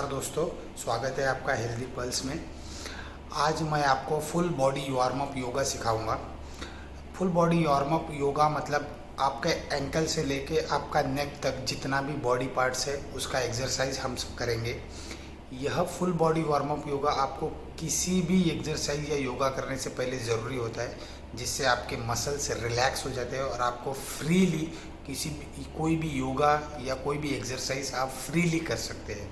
दोस्तों, स्वागत है आपका हेल्दी पल्स में। आज मैं आपको full body warm up yoga सिखाऊंगा। Full body warm up yoga मतलब आपके एंकल से लेके आपका नेक तक जितना भी बॉडी पार्ट्स है उसका एक्सरसाइज हम सब करेंगे। यह full body warm up yoga आपको किसी भी एक्सरसाइज या योगा करने से पहले ज़रूरी होता है, जिससे आपके मसल्स रिलैक्स हो जाते हैं और आपको फ्रीली कोई भी योगा या कोई भी एक्सरसाइज आप फ्रीली कर सकते हैं।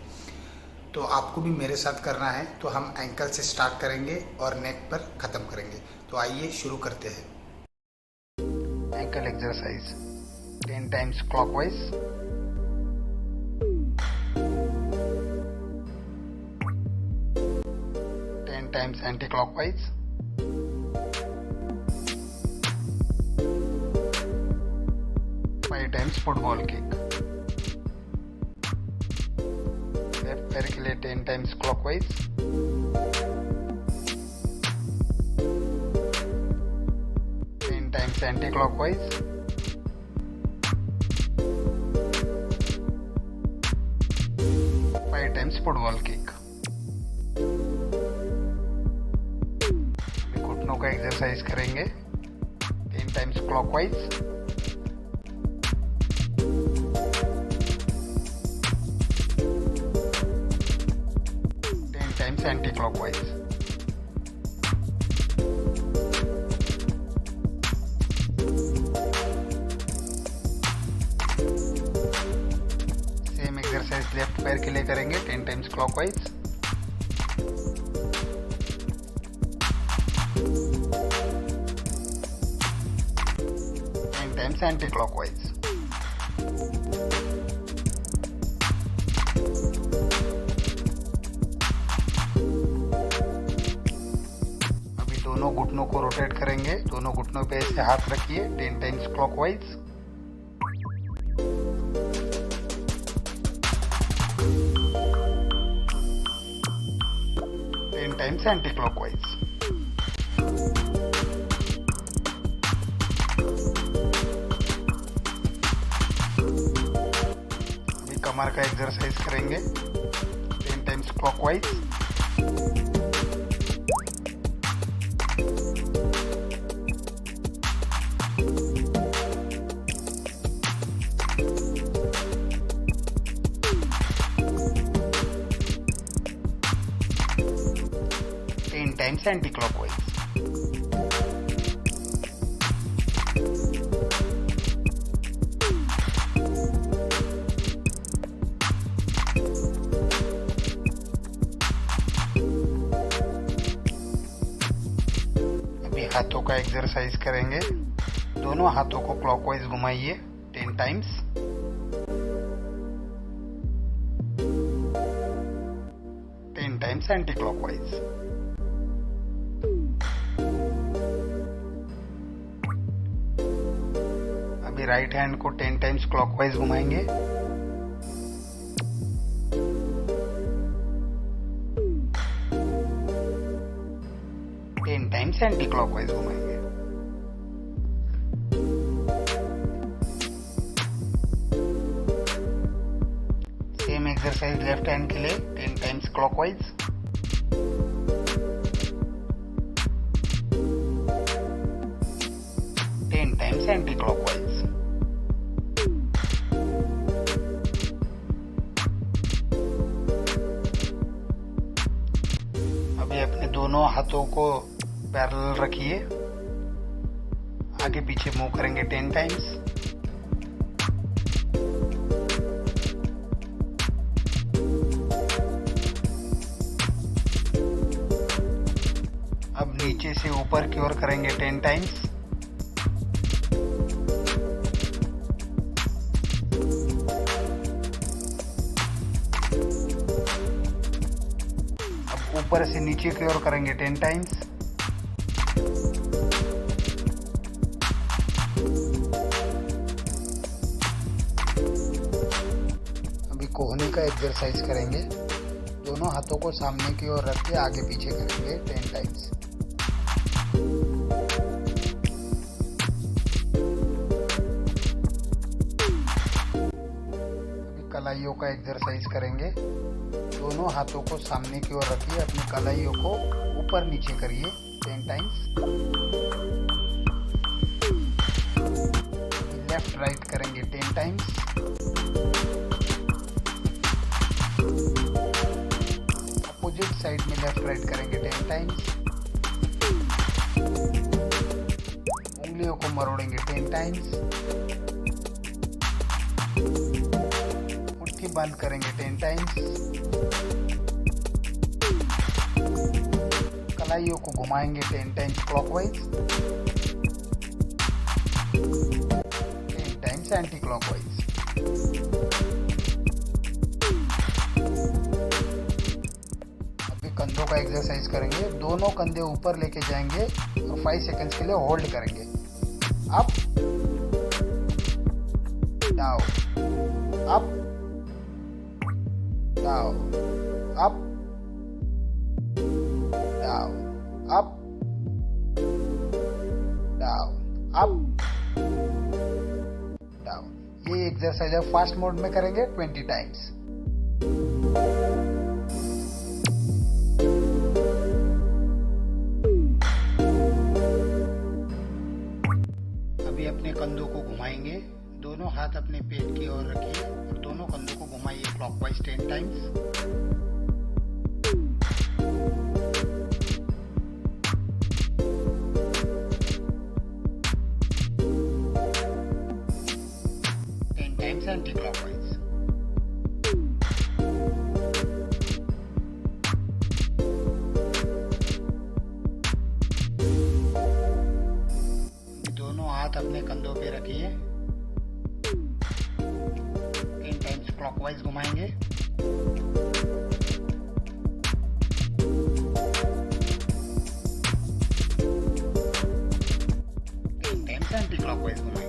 तो आपको भी मेरे साथ करना है। तो हम एंकल से स्टार्ट करेंगे और नेक पर ख़त्म करेंगे। तो आइए शुरू करते हैं। Ankle exercise 10 times clockwise, 10 times anti clockwise, 5 times football kick. Left पैर के लिए 10 times clockwise, 10 times anti clockwise, 5 times football kick. घुटनों का एक्सरसाइज करेंगे। 10 times clockwise, 10 times anti clockwise. Same exercise left पैर के लिए करेंगे। 10 times clockwise, 10 times anticlockwise. अभी दोनों घुटनों को रोटेट करेंगे। दोनों घुटनों पे ऐसे हाथ रखिए। 10 times clockwise, 10 times anticlockwise. अभी कमर का एक्सरसाइज करेंगे। 10 times clockwise, 10 times anticlockwise. अभी हाथों का एक्सरसाइज करेंगे। दोनों हाथों को क्लॉकवाइज घुमाइए 10 टाइम्स, 10 टाइम्स एंटी क्लॉकवाइज। अभी राइट हैंड को 10 टाइम्स क्लॉकवाइज घुमाएंगे। 10 टाइम्स एंटी क्लॉकवाइज घुमाएंगे। सेम एक्सरसाइज लेफ्ट हैंड के लिए 10 times clockwise, 10 times anticlockwise. अभी अपने दोनों हाथों को पैरेलल रखिए। आगे पीछे मूव करेंगे 10 टाइम्स। अब नीचे से ऊपर की ओर करेंगे 10 टाइम्स। अब ऊपर से नीचे की ओर करेंगे 10 टाइम्स। अभी कोहनी का एक्सरसाइज करेंगे। दोनों हाथों को सामने की ओर रख के आगे पीछे करेंगे 10 टाइम्स। कलाइयों का एक्सरसाइज करेंगे। दोनों हाथों को सामने की ओर रखिए, अपनी कलाइयों को ऊपर नीचे करिए 10 टाइम्स। लेफ्ट राइट करेंगे 10 टाइम्स। अपोजिट साइड में लेफ्ट राइट करेंगे 10 टाइम्स। उंगलियों को मरोड़ेंगे 10 टाइम्स। मुट्ठी बंद करेंगे 10 टाइम्स। कलाइयों को घुमाएंगे 10 times clockwise, 10 times anticlockwise. अभी कंधों का एक्सरसाइज करेंगे। दोनों कंधे ऊपर लेके जाएंगे और 5 सेकंड्स के लिए होल्ड करेंगे। Up down, up down, up down, up down, up down. ये एक्सरसाइज है फास्ट मोड में करेंगे 20 टाइम्स। अभी अपने कंधों को घुमाएंगे। दोनों हाथ अपने पेट की ओर रखिए और दोनों कंधों को घुमाइए क्लॉकवाइज 10 टाइम्स। Anti clockwise. दोनों हाथ अपने कंधों पे रखिए, 10 टाइम्स क्लॉकवाइज घुमाएंगे। 10 टाइम्स एंटी क्लॉकवाइज घुमाएंगे।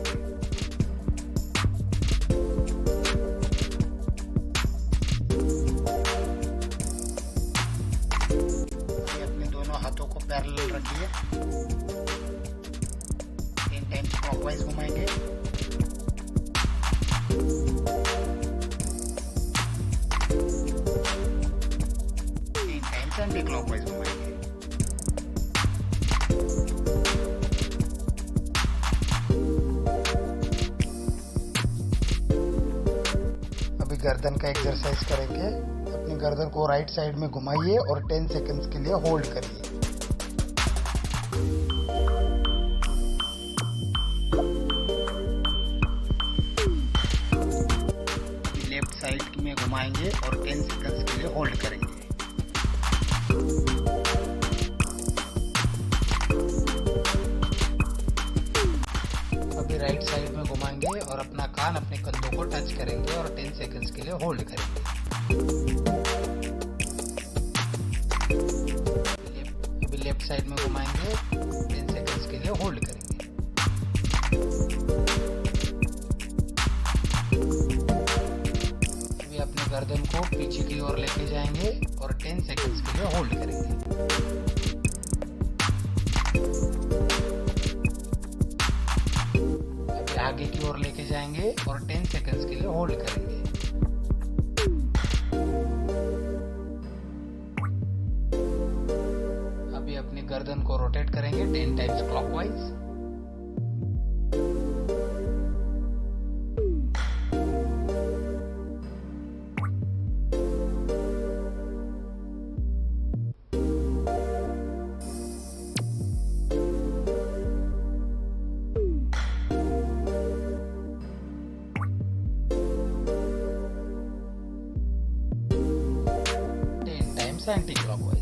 हाथों को पैरेलल रखिए, 10 टाइम्स क्लॉकवाइज घुमाएंगे। 10 टाइम्स एंटी क्लॉकवाइज घुमाएंगे। अभी गर्दन का एक्सरसाइज करेंगे। अपनी गर्दन को राइट साइड में घुमाइए और 10 सेकंड्स के लिए होल्ड करिए। लेफ्ट साइड में घुमाएंगे और 10 सेकंड्स के लिए होल्ड करेंगे। अभी राइट साइड में घुमाएंगे और अपना कान अपने कंधों को टच करेंगे और 10 सेकंड्स के लिए होल्ड करेंगे। अभी लेफ्ट साइड में घुमाएंगे, 10 सेकंड्स के लिए होल्ड करेंगे। अभी अपने गर्दन को पीछे की ओर लेके जाएंगे और 10 सेकंड्स के लिए होल्ड करेंगे। अभी आगे की ओर लेके जाएंगे और 10 सेकंड्स के लिए होल्ड करेंगे। अपनी गर्दन को रोटेट करेंगे 10 टाइम्स क्लॉकवाइज। Anti clockwise.